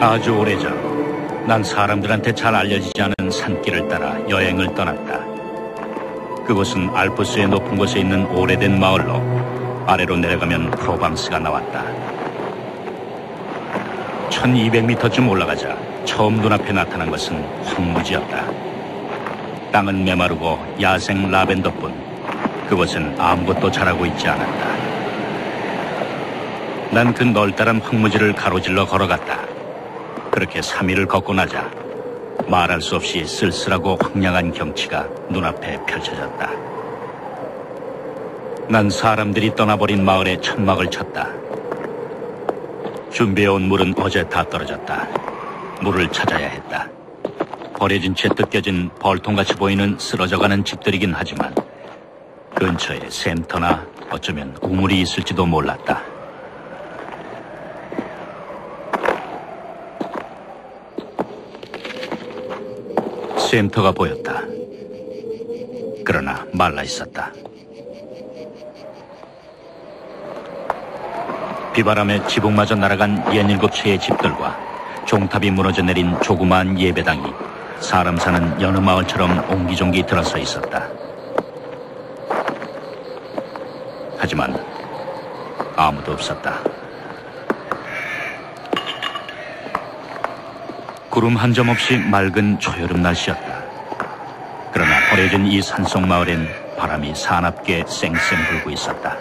아주 오래전 난 사람들한테 잘 알려지지 않은 산길을 따라 여행을 떠났다. 그곳은 알프스의 높은 곳에 있는 오래된 마을로 아래로 내려가면 프로방스가 나왔다. 1200m쯤 올라가자 처음 눈앞에 나타난 것은 황무지였다. 땅은 메마르고 야생 라벤더뿐 그곳은 아무것도 자라고 있지 않았다. 난 그 널따란 황무지를 가로질러 걸어갔다. 그렇게 3일을 걷고 나자 말할 수 없이 쓸쓸하고 황량한 경치가 눈앞에 펼쳐졌다. 난 사람들이 떠나버린 마을에 천막을 쳤다. 준비해온 물은 어제 다 떨어졌다. 물을 찾아야 했다. 버려진 채 뜯겨진 벌통같이 보이는 쓰러져가는 집들이긴 하지만 근처에 샘터나 어쩌면 우물이 있을지도 몰랐다. 샘터가 보였다. 그러나 말라 있었다. 비바람에 지붕마저 날아간 67채의 집들과 종탑이 무너져 내린 조그마한 예배당이 사람 사는 여느 마을처럼 옹기종기 들어서 있었다. 하지만 아무도 없었다. 구름 한 점 없이 맑은 초여름 날씨였다. 그러나 버려진 이 산속 마을엔 바람이 사납게 쌩쌩 불고 있었다.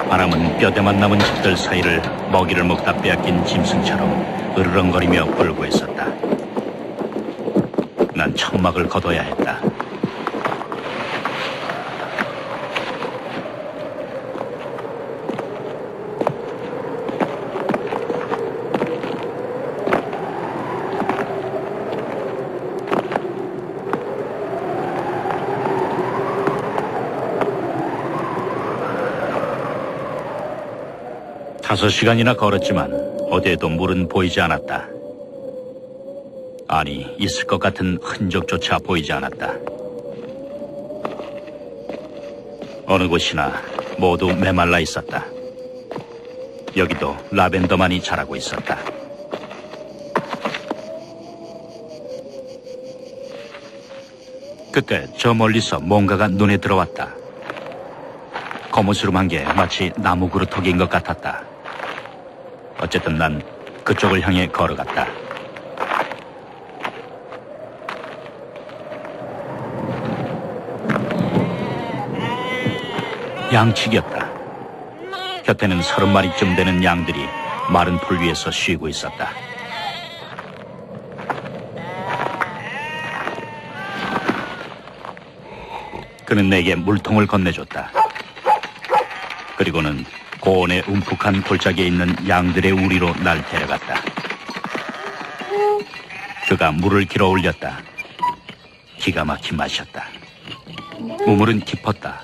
바람은 뼈대만 남은 집들 사이를 먹이를 먹다 빼앗긴 짐승처럼 으르렁거리며 불고 있었다. 난 천막을 걷어야 했다. 다섯 시간이나 걸었지만 어디에도 물은 보이지 않았다. 아니, 있을 것 같은 흔적조차 보이지 않았다. 어느 곳이나 모두 메말라 있었다. 여기도 라벤더만이 자라고 있었다. 그때 저 멀리서 뭔가가 눈에 들어왔다. 거무스름한 게 마치 나무 그루터기인 것 같았다. 어쨌든 난 그쪽을 향해 걸어갔다. 양치기였다. 곁에는 30마리쯤 되는 양들이 마른 풀 위에서 쉬고 있었다. 그는 내게 물통을 건네줬다. 그리고는 고온의 움푹한 골짜기에 있는 양들의 우리로 날 데려갔다. 그가 물을 길어 올렸다. 기가 막힌 맛이었다. 우물은 깊었다.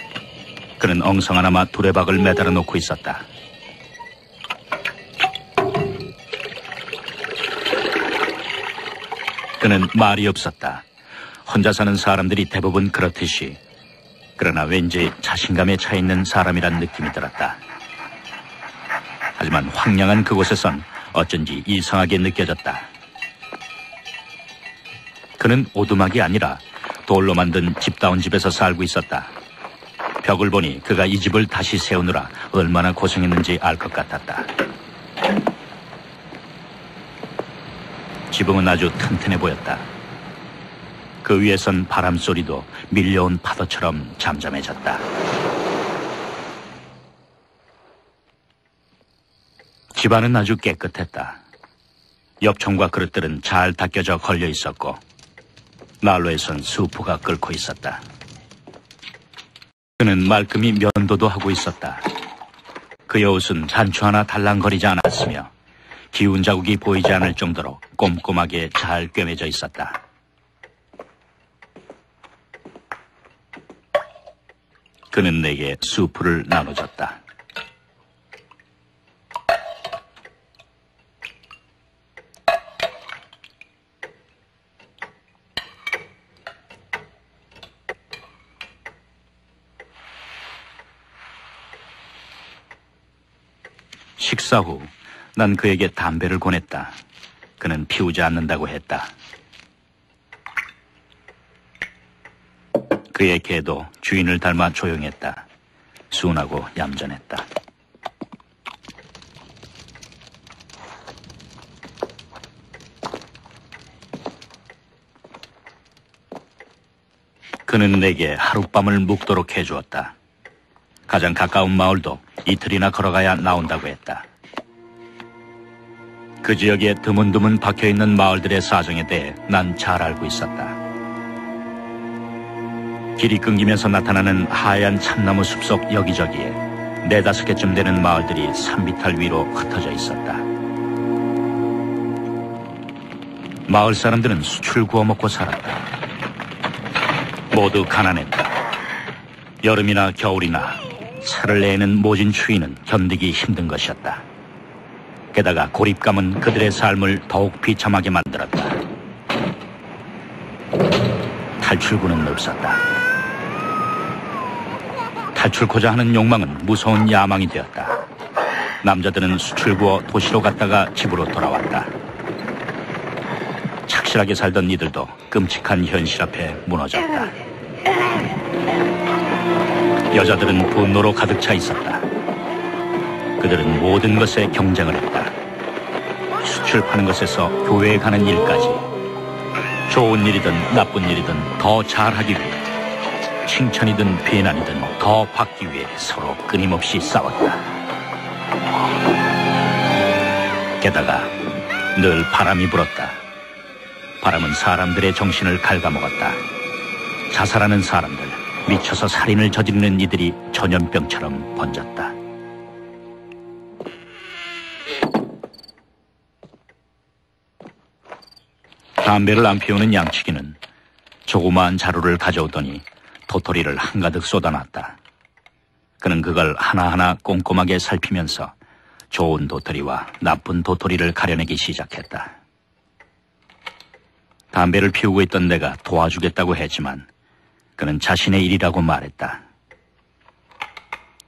그는 엉성하나마 두레박을 매달아 놓고 있었다. 그는 말이 없었다. 혼자 사는 사람들이 대부분 그렇듯이. 그러나 왠지 자신감에 차 있는 사람이란 느낌이 들었다. 하지만 황량한 그곳에선 어쩐지 이상하게 느껴졌다. 그는 오두막이 아니라 돌로 만든 집다운 집에서 살고 있었다. 벽을 보니 그가 이 집을 다시 세우느라 얼마나 고생했는지 알 것 같았다. 지붕은 아주 튼튼해 보였다. 그 위에선 바람소리도 밀려온 파도처럼 잠잠해졌다. 집안은 아주 깨끗했다. 엽총과 그릇들은 잘 닦여져 걸려 있었고 난로에선 수프가 끓고 있었다. 그는 말끔히 면도도 하고 있었다. 그의 옷은 단추 하나 달랑거리지 않았으며 기운 자국이 보이지 않을 정도로 꼼꼼하게 잘 꿰매져 있었다. 그는 내게 수프를 나눠줬다. 식사 후 난 그에게 담배를 권했다. 그는 피우지 않는다고 했다. 그의 개도 주인을 닮아 조용했다. 순하고 얌전했다. 그는 내게 하룻밤을 묵도록 해주었다. 가장 가까운 마을도 이틀이나 걸어가야 나온다고 했다. 그 지역에 드문드문 박혀있는 마을들의 사정에 대해 난 잘 알고 있었다. 길이 끊기면서 나타나는 하얀 참나무 숲속 여기저기에 4-5개쯤 되는 마을들이 산비탈 위로 흩어져 있었다. 마을 사람들은 수출 구워 먹고 살았다. 모두 가난했다. 여름이나 겨울이나 살을 내는 모진 추위는 견디기 힘든 것이었다. 게다가 고립감은 그들의 삶을 더욱 비참하게 만들었다. 탈출구는 없었다. 탈출코자 하는 욕망은 무서운 야망이 되었다. 남자들은 수출 구워 도시로 갔다가 집으로 돌아왔다. 착실하게 살던 이들도 끔찍한 현실 앞에 무너졌다. 여자들은 분노로 가득 차 있었다. 그들은 모든 것에 경쟁을 했다. 수출 파는 것에서 교회에 가는 일까지 좋은 일이든 나쁜 일이든 더 잘하기 위해, 칭찬이든 비난이든 더 받기 위해 서로 끊임없이 싸웠다. 게다가 늘 바람이 불었다. 바람은 사람들의 정신을 갉아먹었다. 자살하는 사람들, 미쳐서 살인을 저지르는 이들이 전염병처럼 번졌다. 담배를 안 피우는 양치기는 조그마한 자루를 가져오더니 도토리를 한가득 쏟아놨다. 그는 그걸 하나하나 꼼꼼하게 살피면서 좋은 도토리와 나쁜 도토리를 가려내기 시작했다. 담배를 피우고 있던 내가 도와주겠다고 했지만 그는 자신의 일이라고 말했다.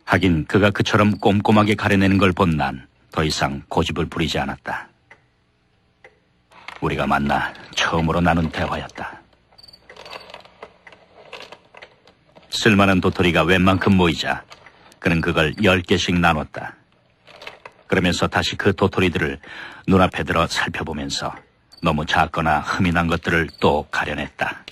하긴 그가 그처럼 꼼꼼하게 가려내는 걸 본 난 더 이상 고집을 부리지 않았다. 우리가 만나 처음으로 나눈 대화였다. 쓸만한 도토리가 웬만큼 모이자 그는 그걸 10개씩 나눴다. 그러면서 다시 그 도토리들을 눈앞에 들어 살펴보면서 너무 작거나 흠이 난 것들을 또 가려냈다.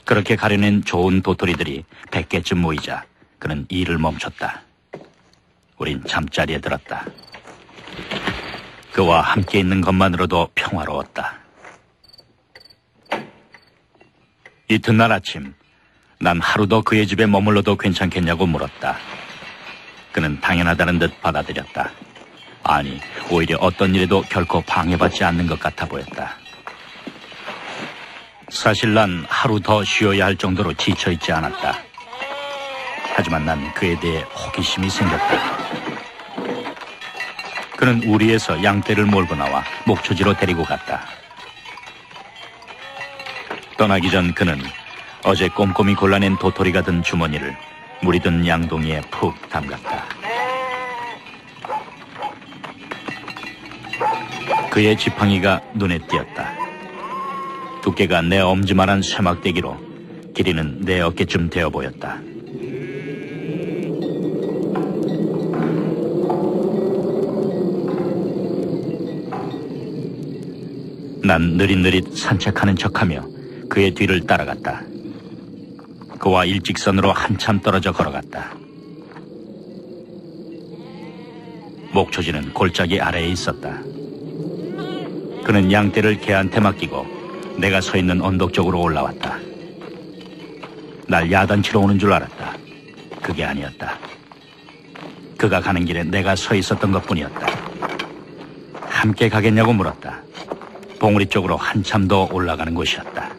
그렇게 가려낸 좋은 도토리들이 100개쯤 모이자 그는 일을 멈췄다. 우린 잠자리에 들었다. 그와 함께 있는 것만으로도 평화로웠다. 이튿날 아침, 난 하루 더 그의 집에 머물러도 괜찮겠냐고 물었다. 그는 당연하다는 듯 받아들였다. 아니, 오히려 어떤 일에도 결코 방해받지 않는 것 같아 보였다. 사실 난 하루 더 쉬어야 할 정도로 지쳐있지 않았다. 하지만 난 그에 대해 호기심이 생겼다. 그는 우리에서 양떼를 몰고 나와 목초지로 데리고 갔다. 떠나기 전 그는 어제 꼼꼼히 골라낸 도토리가 든 주머니를 물이 든 양동이에 푹 담갔다. 그의 지팡이가 눈에 띄었다. 두께가 내 엄지만한 쇠막대기로 길이는 내 어깨쯤 되어 보였다. 난 느릿느릿 산책하는 척하며 그의 뒤를 따라갔다. 그와 일직선으로 한참 떨어져 걸어갔다. 목초지는 골짜기 아래에 있었다. 그는 양떼를 개한테 맡기고 내가 서 있는 언덕 쪽으로 올라왔다. 날 야단치러 오는 줄 알았다. 그게 아니었다. 그가 가는 길에 내가 서 있었던 것뿐이었다. 함께 가겠냐고 물었다. 봉우리 쪽으로 한참 더 올라가는 곳이었다.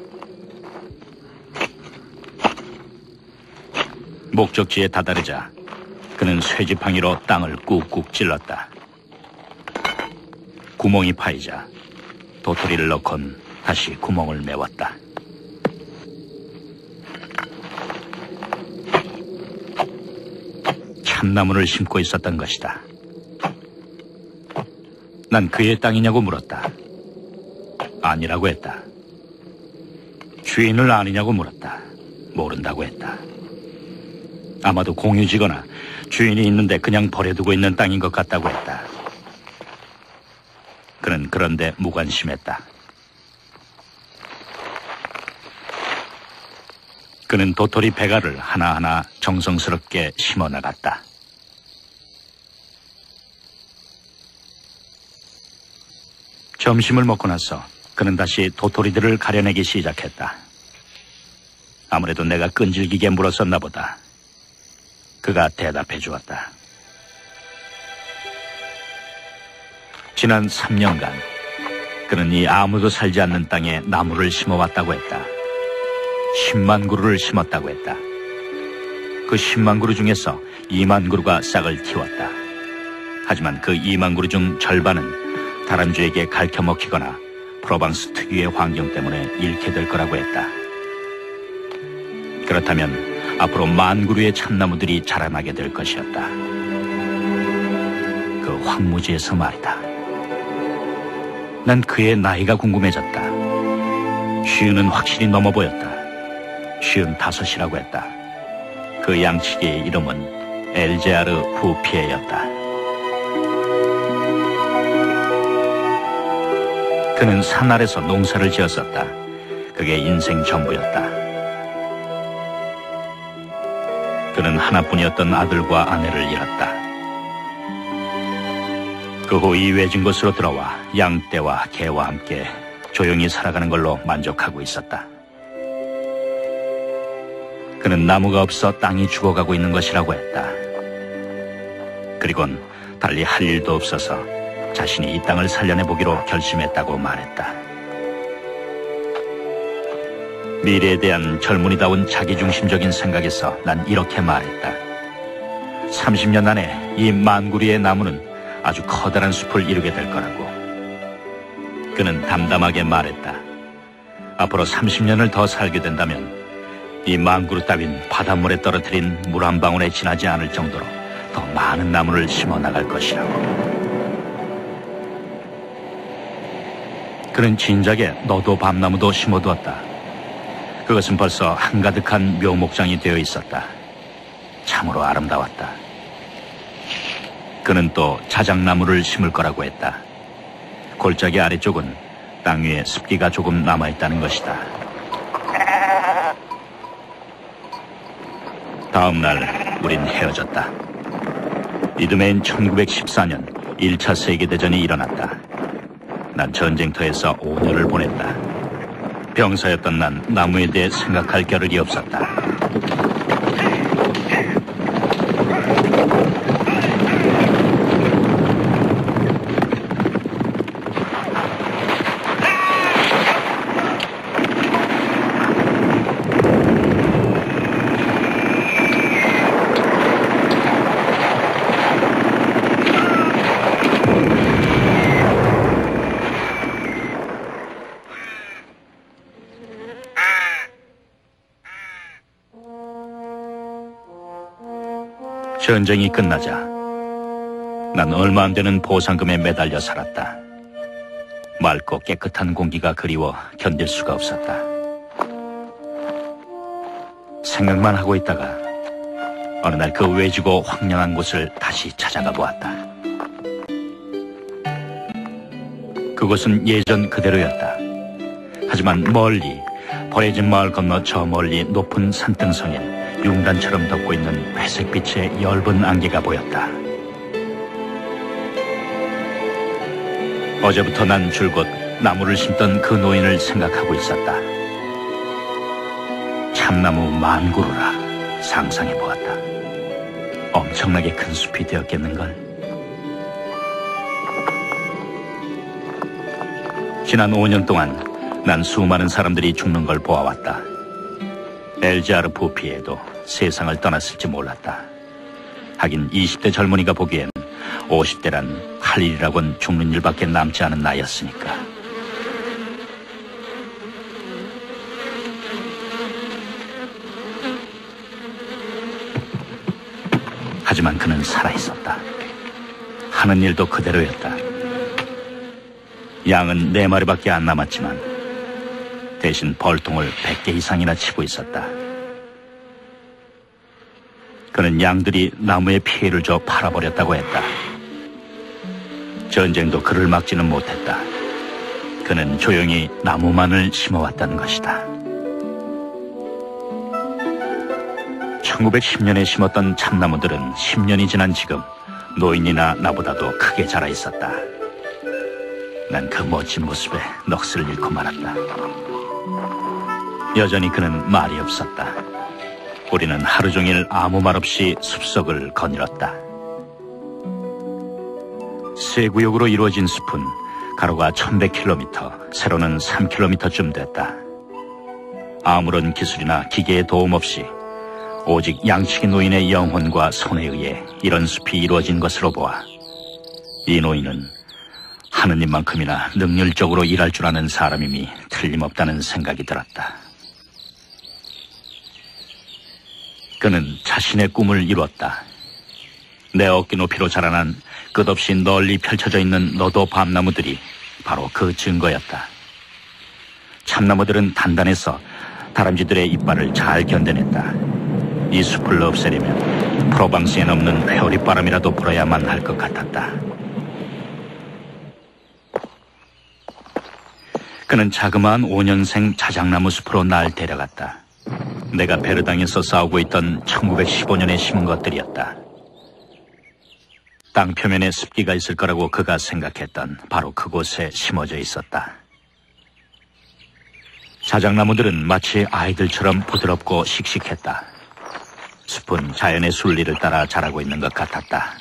목적지에 다다르자 그는 쇠지팡이로 땅을 꾹꾹 찔렀다. 구멍이 파이자 도토리를 넣곤 다시 구멍을 메웠다. 참나무를 심고 있었던 것이다. 난 그의 땅이냐고 물었다. 아니라고 했다. 주인을 아느냐고 물었다. 모른다고 했다. 아마도 공유지거나 주인이 있는데 그냥 버려두고 있는 땅인 것 같다고 했다. 그는 그런데 무관심했다. 그는 도토리 배가를 하나하나 정성스럽게 심어나갔다. 점심을 먹고 나서 그는 다시 도토리들을 가려내기 시작했다. 아무래도 내가 끈질기게 물었었나 보다. 그가 대답해 주었다. 지난 3년간 그는 이 아무도 살지 않는 땅에 나무를 심어왔다고 했다. 10만 그루를 심었다고 했다. 그 10만 그루 중에서 2만 그루가 싹을 틔웠다. 하지만 그 2만 그루 중 절반은 다람쥐에게 갉혀먹히거나 프로방스 특유의 환경 때문에 잃게 될 거라고 했다. 그렇다면 앞으로 1만 그루의 참나무들이 자라나게 될 것이었다. 그 황무지에서 말이다. 난 그의 나이가 궁금해졌다. 50은 확실히 넘어 보였다. 55이라고 했다. 그 양치기의 이름은 엘제아르 부피에였다. 그는 산 아래서 농사를 지었었다. 그게 인생 전부였다. 그는 하나뿐이었던 아들과 아내를 잃었다. 그 후 이 외진 곳으로 들어와 양떼와 개와 함께 조용히 살아가는 걸로 만족하고 있었다. 그는 나무가 없어 땅이 죽어가고 있는 것이라고 했다. 그리곤 달리 할 일도 없어서 자신이 이 땅을 살려내보기로 결심했다고 말했다. 미래에 대한 젊은이다운 자기중심적인 생각에서 난 이렇게 말했다. 30년 안에 이 1만 그루의 나무는 아주 커다란 숲을 이루게 될 거라고. 그는 담담하게 말했다. 앞으로 30년을 더 살게 된다면 이 1만 그루 따윈 바닷물에 떨어뜨린 물 한 방울에 지나지 않을 정도로 더 많은 나무를 심어 나갈 것이라고. 그는 진작에 너도 밤나무도 심어두었다. 그것은 벌써 한가득한 묘목장이 되어 있었다. 참으로 아름다웠다. 그는 또 자작나무를 심을 거라고 했다. 골짜기 아래쪽은 땅 위에 습기가 조금 남아있다는 것이다. 다음 날 우린 헤어졌다. 이듬해인 1914년 1차 세계대전이 일어났다. 난 전쟁터에서 5년을 보냈다. 병사였던 난 나무에 대해 생각할 겨를이 없었다. 전쟁이 끝나자 난 얼마 안 되는 보상금에 매달려 살았다. 맑고 깨끗한 공기가 그리워 견딜 수가 없었다. 생각만 하고 있다가 어느 날 그 외지고 황량한 곳을 다시 찾아가 보았다. 그곳은 예전 그대로였다. 하지만 멀리 버려진 마을 건너 저 멀리 높은 산등성에 융단처럼 덮고 있는 회색빛의 엷은 안개가 보였다. 어제부터 난 줄곧 나무를 심던 그 노인을 생각하고 있었다. 참나무 1만 그루라 상상해보았다. 엄청나게 큰 숲이 되었겠는걸. 지난 5년 동안 난 수많은 사람들이 죽는 걸 보아왔다. 엘자르 부피에도 세상을 떠났을지 몰랐다. 하긴 20대 젊은이가 보기엔 50대란 할 일이라곤 죽는 일밖에 남지 않은 나이였으니까. 하지만 그는 살아있었다. 하는 일도 그대로였다. 양은 4마리밖에 안 남았지만 대신 벌통을 100개 이상이나 치고 있었다. 그는 양들이 나무에 피해를 줘 팔아버렸다고 했다. 전쟁도 그를 막지는 못했다. 그는 조용히 나무만을 심어왔다는 것이다. 1910년에 심었던 참나무들은 10년이 지난 지금 노인이나 나보다도 크게 자라 있었다. 난 그 멋진 모습에 넋을 잃고 말았다. 여전히 그는 말이 없었다. 우리는 하루 종일 아무 말 없이 숲속을 거닐었다. 세 구역으로 이루어진 숲은 가로가 1100km, 세로는 3km쯤 됐다. 아무런 기술이나 기계의 도움 없이 오직 양치기 노인의 영혼과 손에 의해 이런 숲이 이루어진 것으로 보아 이 노인은 하느님만큼이나 능률적으로 일할 줄 아는 사람임이 틀림없다는 생각이 들었다. 그는 자신의 꿈을 이루었다. 내 어깨 높이로 자라난 끝없이 널리 펼쳐져 있는 너도 밤나무들이 바로 그 증거였다. 참나무들은 단단해서 다람쥐들의 이빨을 잘 견뎌냈다. 이 숲을 없애려면 프로방스에 넘는 회오리바람이라도 불어야만 할 것 같았다. 그는 자그마한 5년생 자작나무 숲으로 날 데려갔다. 내가 베르당에서 싸우고 있던 1915년에 심은 것들이었다. 땅 표면에 습기가 있을 거라고 그가 생각했던 바로 그곳에 심어져 있었다. 자작나무들은 마치 아이들처럼 부드럽고 씩씩했다. 숲은 자연의 순리를 따라 자라고 있는 것 같았다.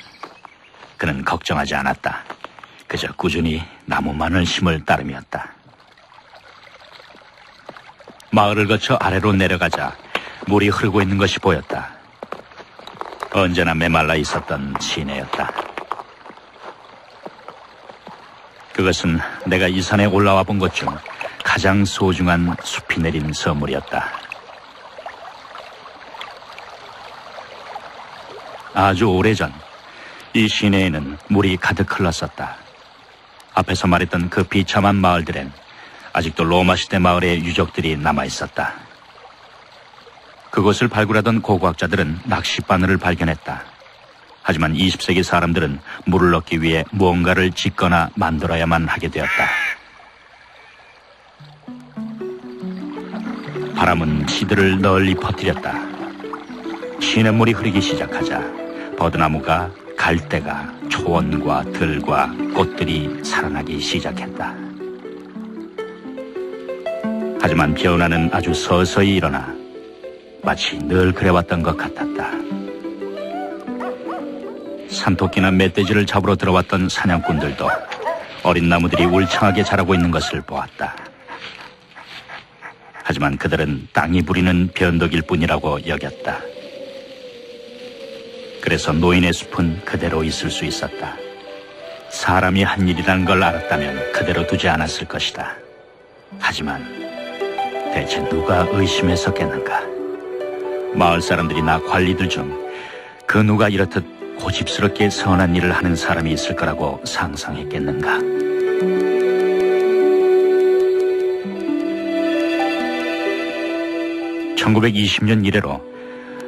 그는 걱정하지 않았다. 그저 꾸준히 나무만을 심을 따름이었다. 마을을 거쳐 아래로 내려가자 물이 흐르고 있는 것이 보였다. 언제나 메말라 있었던 시내였다. 그것은 내가 이 산에 올라와 본 것 중 가장 소중한 숲이 내린 선물이었다. 아주 오래전 이 시내에는 물이 가득 흘렀었다. 앞에서 말했던 그 비참한 마을들엔 아직도 로마 시대 마을의 유적들이 남아있었다. 그곳을 발굴하던 고고학자들은 낚싯바늘을 발견했다. 하지만 20세기 사람들은 물을 얻기 위해 무언가를 짓거나 만들어야만 하게 되었다. 바람은 시들을 널리 퍼뜨렸다. 시냇물이 흐르기 시작하자 버드나무가 갈대가 초원과 들과 꽃들이 살아나기 시작했다. 하지만 변화는 아주 서서히 일어나 마치 늘 그래왔던 것 같았다. 산토끼나 멧돼지를 잡으러 들어왔던 사냥꾼들도 어린 나무들이 울창하게 자라고 있는 것을 보았다. 하지만 그들은 땅이 부리는 변덕일 뿐이라고 여겼다. 그래서 노인의 숲은 그대로 있을 수 있었다. 사람이 한 일이라는 걸 알았다면 그대로 두지 않았을 것이다. 하지만 대체 누가 의심했었겠는가? 마을 사람들이나 관리들 중 그 누가 이렇듯 고집스럽게 선한 일을 하는 사람이 있을 거라고 상상했겠는가? (1920년) 이래로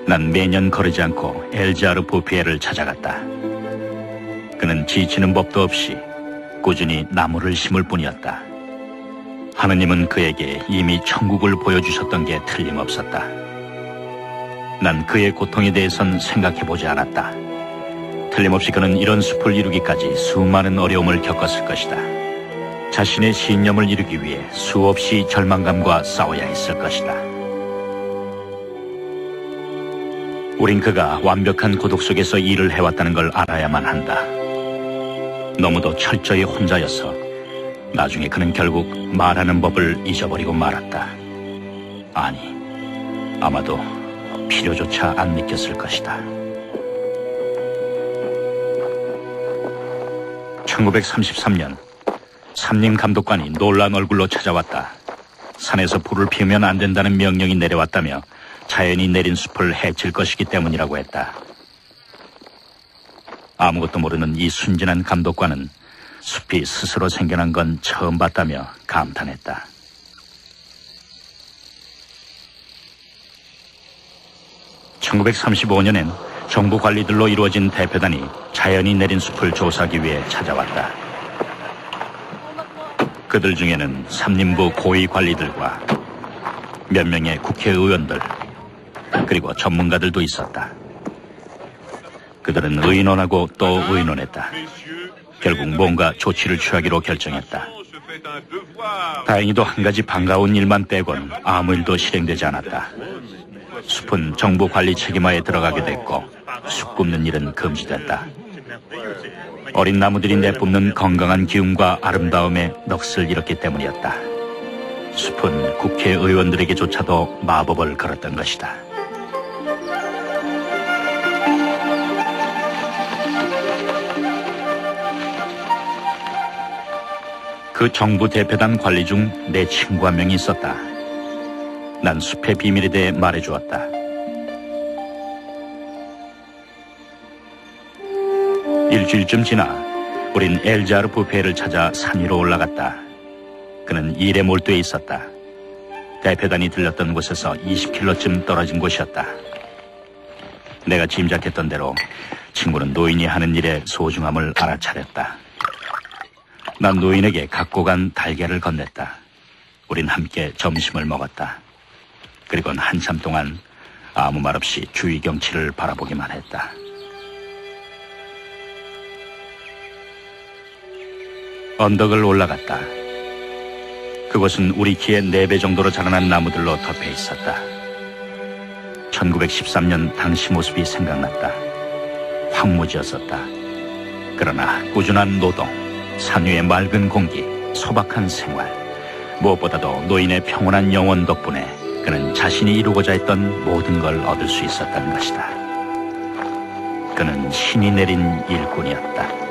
난 매년 거르지 않고 엘자르 부피에를 찾아갔다. 그는 지치는 법도 없이 꾸준히 나무를 심을 뿐이었다. 하느님은 그에게 이미 천국을 보여주셨던 게 틀림없었다. 난 그의 고통에 대해선 생각해보지 않았다. 틀림없이 그는 이런 숲을 이루기까지 수많은 어려움을 겪었을 것이다. 자신의 신념을 이루기 위해 수없이 절망감과 싸워야 했을 것이다. 우린 그가 완벽한 고독 속에서 일을 해왔다는 걸 알아야만 한다. 너무도 철저히 혼자여서 나중에 그는 결국 말하는 법을 잊어버리고 말았다. 아니, 아마도 필요조차 안 느꼈을 것이다. 1933년 삼림 감독관이 놀란 얼굴로 찾아왔다. 산에서 불을 피우면 안 된다는 명령이 내려왔다며 자연이 내린 숲을 해칠 것이기 때문이라고 했다. 아무것도 모르는 이 순진한 감독관은 숲이 스스로 생겨난 건 처음 봤다며 감탄했다. (1935년엔) 정부 관리들로 이루어진 대표단이 자연이 내린 숲을 조사하기 위해 찾아왔다. 그들 중에는 산림부 고위 관리들과 몇 명의 국회의원들, 그리고 전문가들도 있었다. 그들은 의논하고 또 의논했다. 결국 뭔가 조치를 취하기로 결정했다. 다행히도 한 가지 반가운 일만 빼곤 아무 일도 실행되지 않았다. 숲은 정부 관리 책임하에 들어가게 됐고 숲 굽는 일은 금지됐다. 어린 나무들이 내뿜는 건강한 기운과 아름다움에 넋을 잃었기 때문이었다. 숲은 국회의원들에게조차도 마법을 걸었던 것이다. 그 정부 대표단 관리 중 내 친구 한 명이 있었다. 난 숲의 비밀에 대해 말해주었다. 일주일쯤 지나 우린 엘자르 부페를 찾아 산 위로 올라갔다. 그는 일에 몰두해 있었다. 대표단이 들렸던 곳에서 20km쯤 떨어진 곳이었다. 내가 짐작했던 대로 친구는 노인이 하는 일의 소중함을 알아차렸다. 난 노인에게 갖고 간 달걀을 건넸다. 우린 함께 점심을 먹었다. 그리고는 한참 동안 아무 말 없이 주위 경치를 바라보기만 했다. 언덕을 올라갔다. 그곳은 우리 키의 4배 정도로 자라난 나무들로 덮여 있었다. 1913년 당시 모습이 생각났다. 황무지였었다. 그러나 꾸준한 노동, 산 위의 맑은 공기, 소박한 생활, 무엇보다도 노인의 평온한 영혼 덕분에 그는 자신이 이루고자 했던 모든 걸 얻을 수 있었던 것이다. 그는 신이 내린 일꾼이었다.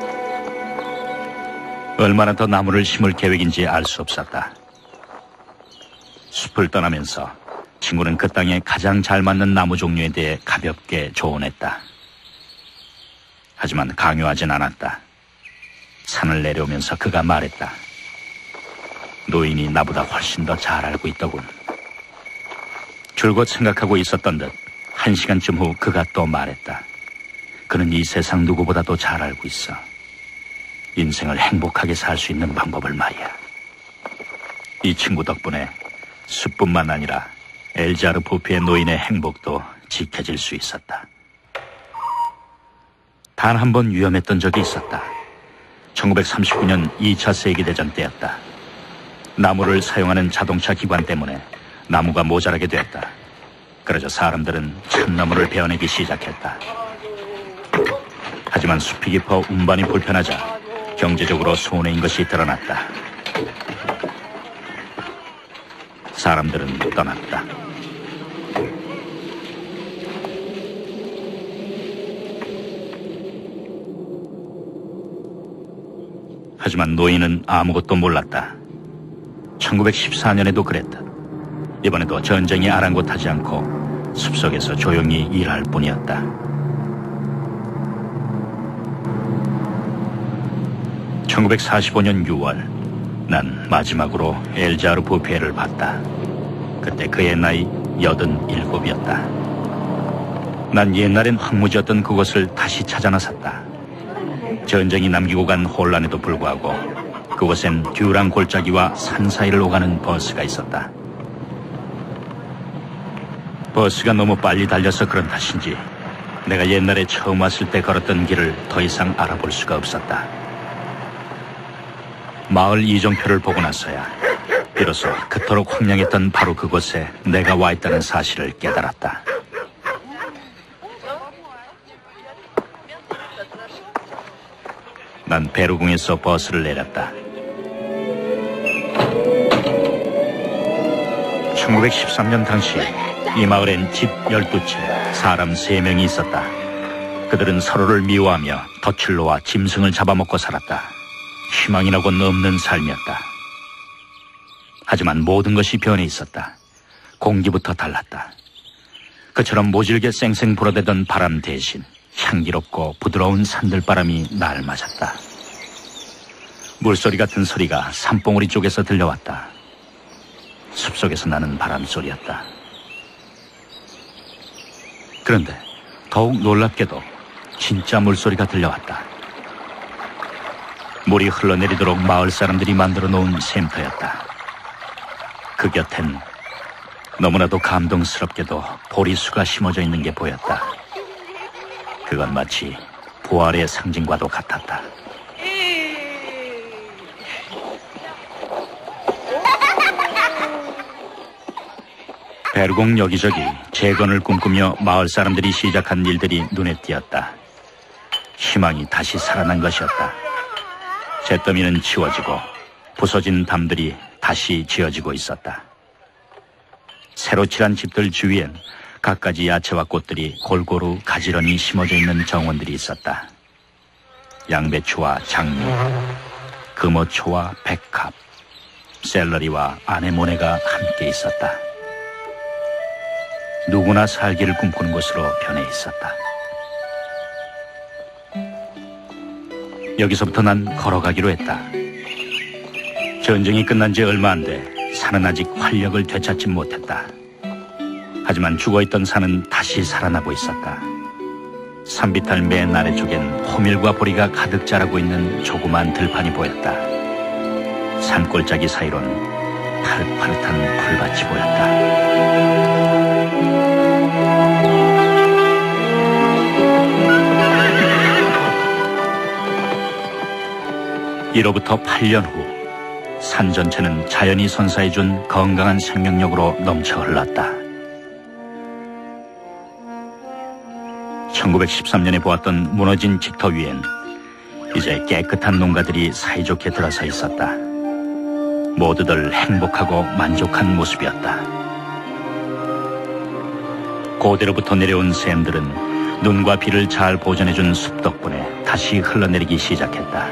얼마나 더 나무를 심을 계획인지 알 수 없었다. 숲을 떠나면서 친구는 그 땅에 가장 잘 맞는 나무 종류에 대해 가볍게 조언했다. 하지만 강요하진 않았다. 산을 내려오면서 그가 말했다. 노인이 나보다 훨씬 더 잘 알고 있더군. 줄곧 생각하고 있었던 듯 1시간쯤 후 그가 또 말했다. 그는 이 세상 누구보다도 잘 알고 있어. 인생을 행복하게 살 수 있는 방법을 말이야. 이 친구 덕분에 숲뿐만 아니라 엘자르 부페의 노인의 행복도 지켜질 수 있었다. 단 한 번 위험했던 적이 있었다. 1939년 2차 세계대전 때였다. 나무를 사용하는 자동차 기관 때문에 나무가 모자라게 되었다. 그러자 사람들은 참나무를 베어내기 시작했다. 하지만 숲이 깊어 운반이 불편하자 경제적으로 손해인 것이 드러났다. 사람들은 떠났다. 하지만 노인은 아무것도 몰랐다. 1914년에도 그랬다. 이번에도 전쟁이 아랑곳하지 않고 숲속에서 조용히 일할 뿐이었다. (1945년 6월) 난 마지막으로 엘자르 부페를 봤다. 그때 그의 나이 87이었다. 난 옛날엔 황무지였던 그곳을 다시 찾아 나섰다. 전쟁이 남기고 간 혼란에도 불구하고 그곳엔 듀랑 골짜기와 산 사이를 오가는 버스가 있었다. 버스가 너무 빨리 달려서 그런 탓인지 내가 옛날에 처음 왔을 때 걸었던 길을 더 이상 알아볼 수가 없었다. 마을 이정표를 보고 나서야 비로소 그토록 황량했던 바로 그곳에 내가 와 있다는 사실을 깨달았다. 난 베르궁에서 버스를 내렸다. 1913년 당시 이 마을엔 집 12채, 사람 3명이 있었다. 그들은 서로를 미워하며 덫을 놓아 짐승을 잡아먹고 살았다. 희망이라고는 없는 삶이었다. 하지만 모든 것이 변해 있었다. 공기부터 달랐다. 그처럼 모질게 쌩쌩 불어대던 바람 대신 향기롭고 부드러운 산들바람이 날 맞았다. 물소리 같은 소리가 산봉우리 쪽에서 들려왔다. 숲속에서 나는 바람소리였다. 그런데 더욱 놀랍게도 진짜 물소리가 들려왔다. 물이 흘러내리도록 마을 사람들이 만들어 놓은 샘터였다. 그 곁엔 너무나도 감동스럽게도 보리수가 심어져 있는 게 보였다. 그건 마치 부활의 상징과도 같았다. 베르공 여기저기 재건을 꿈꾸며 마을 사람들이 시작한 일들이 눈에 띄었다. 희망이 다시 살아난 것이었다. 잿더미는 치워지고 부서진 담들이 다시 지어지고 있었다. 새로 칠한 집들 주위엔 갖가지 야채와 꽃들이 골고루 가지런히 심어져 있는 정원들이 있었다. 양배추와 장미, 금어초와 백합, 샐러리와 아네모네가 함께 있었다. 누구나 살기를 꿈꾸는 곳으로 변해 있었다. 여기서부터 난 걸어가기로 했다. 전쟁이 끝난 지 얼마 안 돼 산은 아직 활력을 되찾지 못했다. 하지만 죽어있던 산은 다시 살아나고 있었다. 산비탈 맨 아래쪽엔 호밀과 보리가 가득 자라고 있는 조그만 들판이 보였다. 산골짜기 사이론 파릇파릇한 풀밭이 보였다. 이로부터 8년 후 산 전체는 자연이 선사해준 건강한 생명력으로 넘쳐 흘렀다. 1913년에 보았던 무너진 직터 위엔 이제 깨끗한 농가들이 사이좋게 들어서 있었다. 모두들 행복하고 만족한 모습이었다. 고대로부터 내려온 샘들은 눈과 비를 잘 보존해준 숲 덕분에 다시 흘러내리기 시작했다.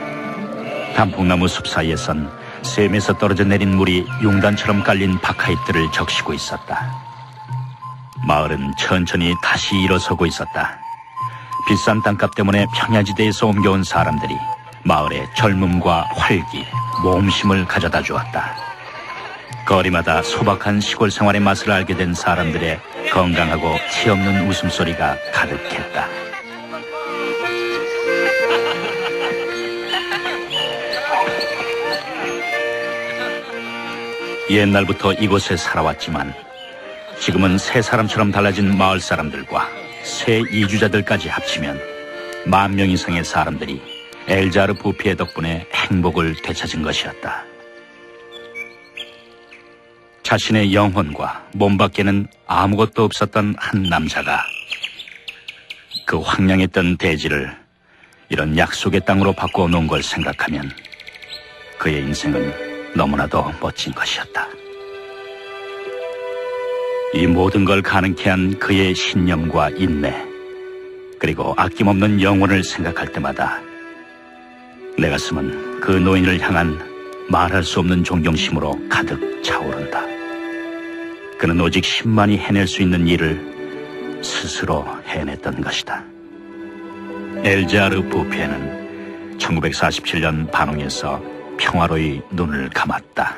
단풍나무 숲 사이에선 샘에서 떨어져 내린 물이 융단처럼 깔린 박하잎들을 적시고 있었다. 마을은 천천히 다시 일어서고 있었다. 비싼 땅값 때문에 평야지대에서 옮겨온 사람들이 마을에 젊음과 활기, 모험심을 가져다 주었다. 거리마다 소박한 시골 생활의 맛을 알게 된 사람들의 건강하고 티없는 웃음소리가 가득했다. 옛날부터 이곳에 살아왔지만 지금은 새 사람처럼 달라진 마을 사람들과 새 이주자들까지 합치면 10,000명 이상의 사람들이 엘자르 부피의 덕분에 행복을 되찾은 것이었다. 자신의 영혼과 몸 밖에는 아무것도 없었던 한 남자가 그 황량했던 대지를 이런 약속의 땅으로 바꾸어 놓은 걸 생각하면 그의 인생은 너무나도 멋진 것이었다. 이 모든 걸 가능케 한 그의 신념과 인내, 그리고 아낌없는 영혼을 생각할 때마다 내 가슴은 그 노인을 향한 말할 수 없는 존경심으로 가득 차오른다. 그는 오직 10만이 해낼 수 있는 일을 스스로 해냈던 것이다. 엘자르 부피에는 1947년 반홍에서 평화로이 눈을 감았다.